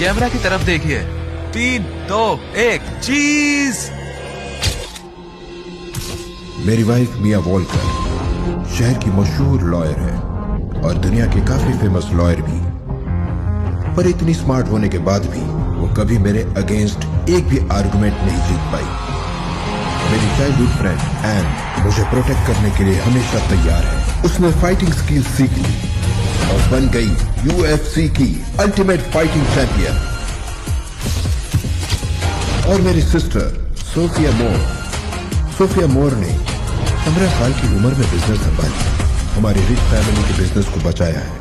Camera की तरफ देखिए। 3, 2, 1, चीज। मेरी वाइफ मिया वॉलकर शहर की मशहूर लॉयर है और दुनिया के काफी फेमस लॉयर भी, पर इतनी स्मार्ट होने के बाद भी वो कभी मेरे अगेंस्ट एक भी आर्गुमेंट नहीं जीत पाई। मेरी चाइल्डहुड फ्रेंड एन मुझे प्रोटेक्ट करने के लिए हमेशा तैयार है। उसने फाइटिंग स्किल्स सीख ली और बन गई UFC की अल्टीमेट फाइटिंग चैंपियन। और मेरी सिस्टर सोफिया मोर ने 15 साल की उम्र में बिजनेस संभाली, हमारी रिच फैमिली के बिजनेस को बचाया है।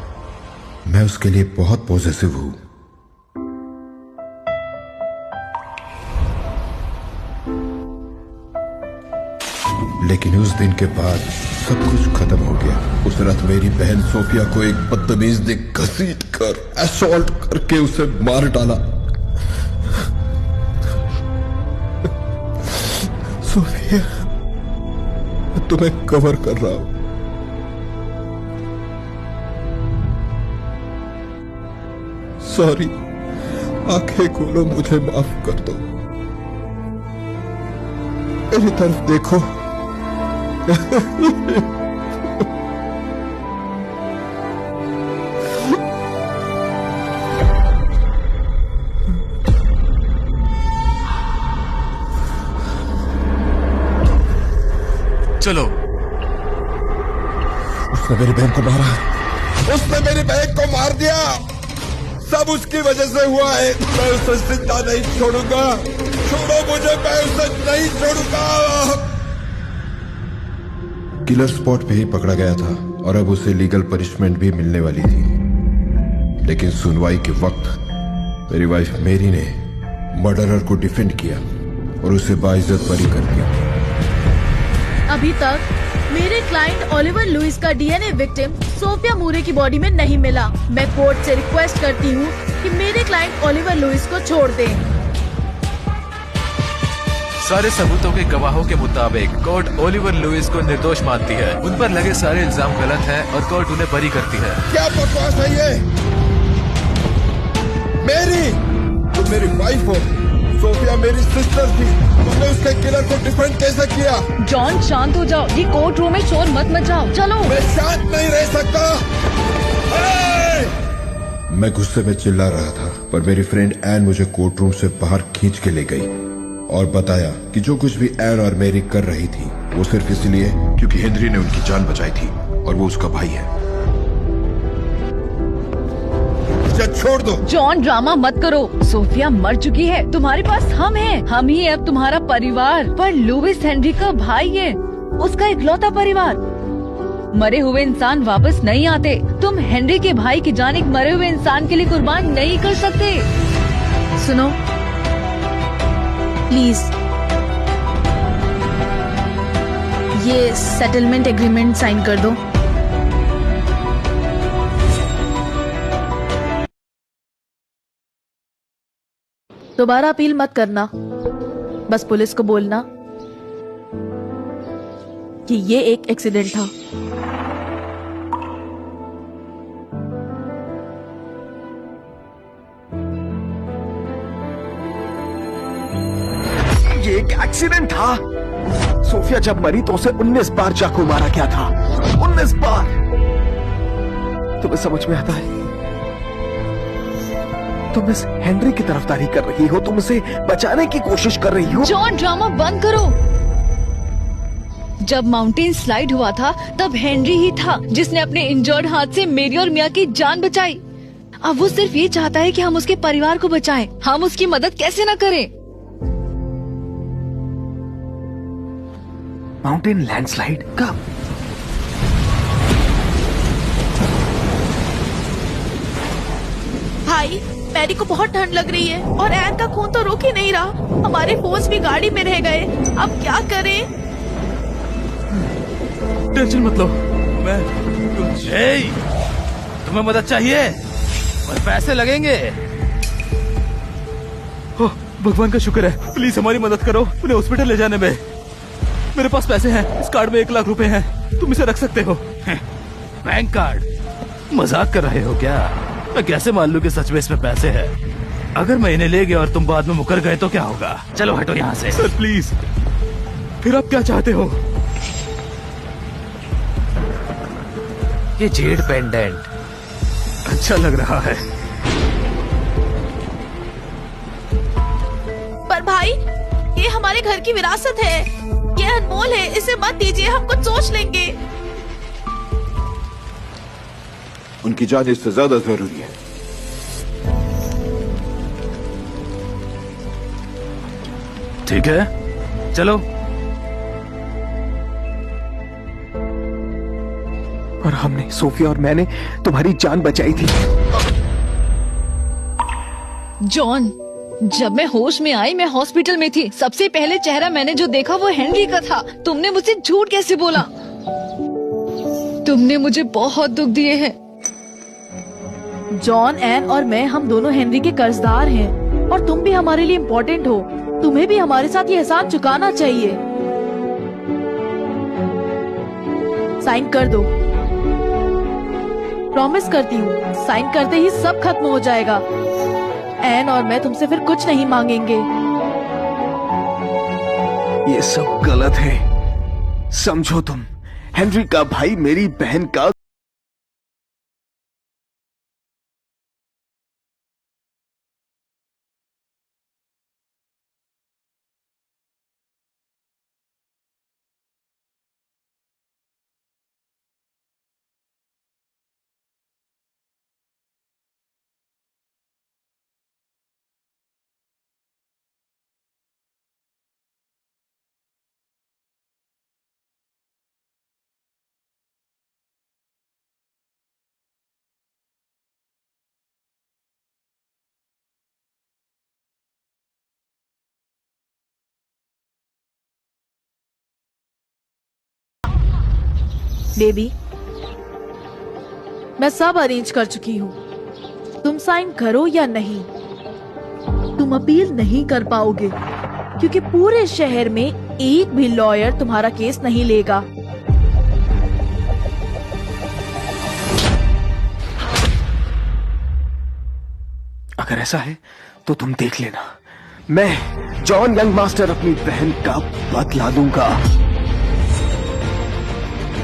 मैं उसके लिए बहुत पॉजिटिव हूं। लेकिन उस दिन के बाद सब कुछ खत्म हो गया। उस रात मेरी बहन सोफिया को एक बदतमीज ने घसीट कर असॉल्ट करके उसे मार डाला। सोफिया, मैं तुम्हें कवर कर रहा हूं। सॉरी, आंखें खोलो, मुझे माफ कर दो। मेरी तरफ देखो। चलो। उसने मेरी बहन को मारा। उसने मेरी बहन को मार दिया। सब उसकी वजह से हुआ है। मैं उसे जिंदा नहीं छोड़ूंगा। छोड़ो मुझे, मैं उसे नहीं छोड़ूंगा। किलर स्पॉट पे ही पकड़ा गया था और अब उसे लीगल पनिशमेंट भी मिलने वाली थी। लेकिन सुनवाई के वक्त मेरी वाइफ मेरी ने मर्डरर को डिफेंड किया और उसे बाइज्जत बरी कर दिया। अभी तक मेरे क्लाइंट ओलिवर लुइस का डीएनए विक्टिम सोफिया मूरे की बॉडी में नहीं मिला। मैं कोर्ट से रिक्वेस्ट करती हूँ कि मेरे क्लाइंट ओलिवर लुइस को छोड़ दें। सारे सबूतों के गवाहों के मुताबिक कोर्ट ओलिवर लुइस को निर्दोष मानती है। उन पर लगे सारे इल्जाम गलत हैं और कोर्ट उन्हें बरी करती है। क्या बकवास है ये? तुम मेरी वाइफ हो। सोफिया मेरी सिस्टर थी। तुमने उसके किलर को डिफेंड कैसे किया? जॉन, शांत हो जाओ। ये कोर्ट रूम में शोर मत मचाओ। चलो। मैं शांत नहीं रह सकता। मैं गुस्से में चिल्ला रहा था, पर मेरी फ्रेंड एन मुझे कोर्ट रूम से बाहर खींच के ले गई और बताया कि जो कुछ भी एन और मेरी कर रही थी वो सिर्फ इसलिए क्योंकि हेनरी ने उनकी जान बचाई थी और वो उसका भाई है। छोड़ दो। जॉन, ड्रामा मत करो। सोफिया मर चुकी है। तुम्हारे पास हम हैं। हम ही अब तुम्हारा परिवार। पर लुइस हेनरी का भाई है, उसका इकलौता परिवार। मरे हुए इंसान वापस नहीं आते। तुम हेनरी के भाई की जान एक मरे हुए इंसान के लिए कुर्बान नहीं कर सकते। सुनो प्लीज, ये सेटलमेंट एग्रीमेंट साइन कर दो। दोबारा अपील मत करना। बस पुलिस को बोलना कि ये एक एक्सीडेंट था। ये एक एक्सीडेंट था। सोफिया जब मरी तो उसे 19 बार चाकू मारा गया था। 19 बार। तुम्हें समझ में आता है? तुम इस हेनरी की तरफदारी कर रही हो। तुम उसे बचाने की कोशिश कर रही हो। जॉन, ड्रामा बंद करो। जब माउंटेन स्लाइड हुआ था तब हेनरी ही था जिसने अपने इंजर्ड हाथ से मेरी और मिया की जान बचाई। अब वो सिर्फ ये चाहता है कि हम उसके परिवार को बचाएं। हम उसकी मदद कैसे न करें? माउंटेन लैंडस्लाइड कब? भाई, मैरी को बहुत ठंड लग रही है और एन का खून तो रुक ही नहीं रहा। हमारे फोन्स भी गाड़ी में रह गए। अब क्या करें? टेंशन मत लो, मैं तुम्हें मदद चाहिए और पैसे लगेंगे। ओह, भगवान का शुक्र है। प्लीज हमारी मदद करो, उन्हें हॉस्पिटल ले जाने में। मेरे पास पैसे हैं। इस कार्ड में 1 लाख रुपए हैं। तुम इसे रख सकते हो। Bank card? मजाक कर रहे हो क्या? मैं कैसे मान लूं कि सच में इसमें पैसे हैं? अगर मैं इन्हें ले गया और तुम बाद में मुकर गए तो क्या होगा? चलो हटो यहाँ से। सर प्लीज, फिर आप क्या चाहते हो? ये जेड पेंडेंट अच्छा लग रहा है। पर भाई, ये हमारे घर की विरासत है, ये अनमोल है, इसे मत दीजिए, हम कुछ सोच लेंगे। उनकी जान इससे ज्यादा जरूरी है। ठीक है, चलो। और हमने, सोफिया और मैंने तुम्हारी जान बचाई थी। जॉन, जब मैं होश में आई मैं हॉस्पिटल में थी। सबसे पहले चेहरा मैंने जो देखा वो हेनरी का था। तुमने मुझसे झूठ कैसे बोला? तुमने मुझे बहुत दुख दिए हैं। जॉन, एन और मैं, हम दोनों हेनरी के कर्जदार हैं और तुम भी हमारे लिए इम्पोर्टेंट हो। तुम्हें भी हमारे साथ ये एहसान चुकाना चाहिए। साइन कर दो। प्रॉमिस करती हूँ, साइन करते ही सब खत्म हो जाएगा। एन और मैं तुमसे फिर कुछ नहीं मांगेंगे। ये सब गलत है, समझो तुम। हेनरी का भाई मेरी बहन का बेबी, मैं सब अरेंज कर चुकी हूँ। तुम साइन करो या नहीं, तुम अपील नहीं कर पाओगे क्योंकि पूरे शहर में एक भी लॉयर तुम्हारा केस नहीं लेगा। अगर ऐसा है तो तुम देख लेना, मैं जॉन यंग मास्टर अपनी बहन का बदला लूंगा।